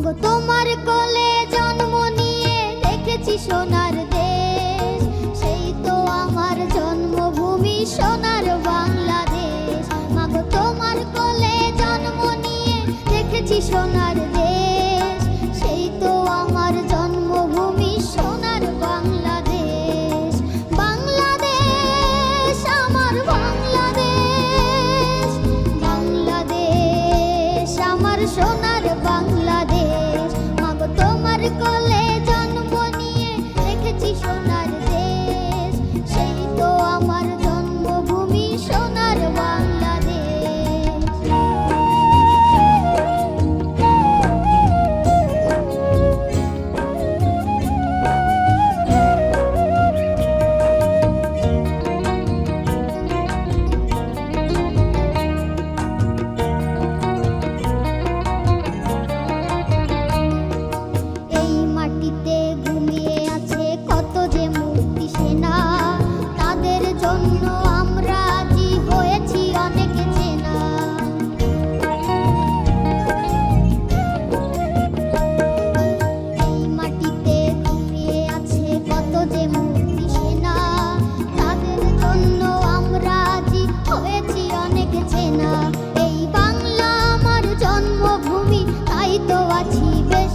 মাগো তোমার কোলে জন্ম নিয়ে দেখেছি সোনার দেশ, সেই তো আমার জন্মভূমি সোনার বাংলাদেশ। মাগো তোমার কোলে জন্ম নিয়ে দেখেছি সোনার দেশ, সেই তো আমার জন্মভূমি সোনার বাংলাদেশ। বাংলাদেশ আমার বাংলাদেশ, বাংলাদেশ আমার সোনার বাংলাদেশ। মাগো তোমার কোলে জন্ম নিয়ে দেখেছি সোনার দেশ, সেই তো আমার জন্মভূমি সোনার বাংলাদেশ। এই মাটিতে ঘুমিয়ে আছে কত যে মুক্তি সেনা, তাদের জন্য আমরা আজই হয়েছি অনেক চেনা। এই মাটিতে ঘুমিয়ে আছে কত যে মুক্তি সেনা, তাদের জন্য আমরা আজই হয়েছি অনেক চেনা। এই বাংলা আমার জন্মভূমি, তাই তো আছি বেশ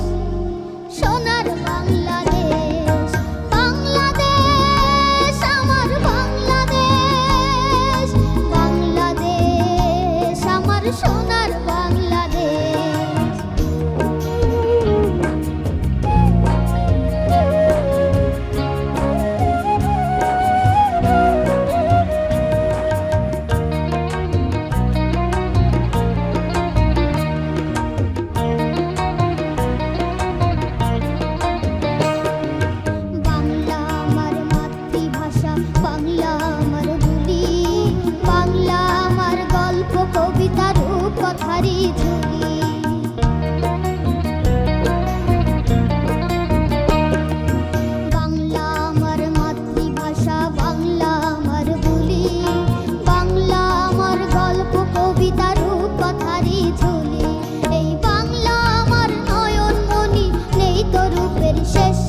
সোনার বাংলাদেশ। বাংলাদেশ আমার বাংলাদেশ, বাংলাদেশ আমার সোনার বাংলাদেশ। বাংলা আমার মাতৃভাষা, বাংলা আমার বুলি, বাংলা আমার গল্প কবিতা রূপকথারই ঝুলি। বাংলা আমার মাতৃভাষা, বাংলা আমার বুলি, বাংলা আমার গল্প কবিতা রূপকথারই ঝুলি। এই বাংলা আমার নয়নমণি, নেই তো রূপের শেষ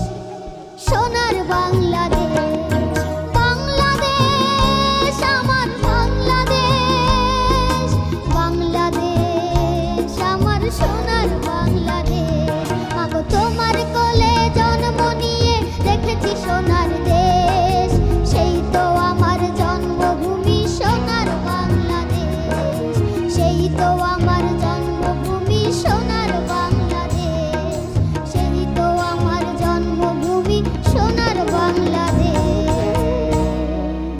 সোনার বাংলাদেশ। বাংলাদেশ আমার বাংলাদেশ, বাংলাদেশ আমার সোনার বাংলাদেশ। মাগো তোমার কোলে জন্ম নিয়ে দেখেছি সোনার দেশ, সেই তো আমার জন্মভূমি সোনার বাংলাদেশ, সেই তো আমার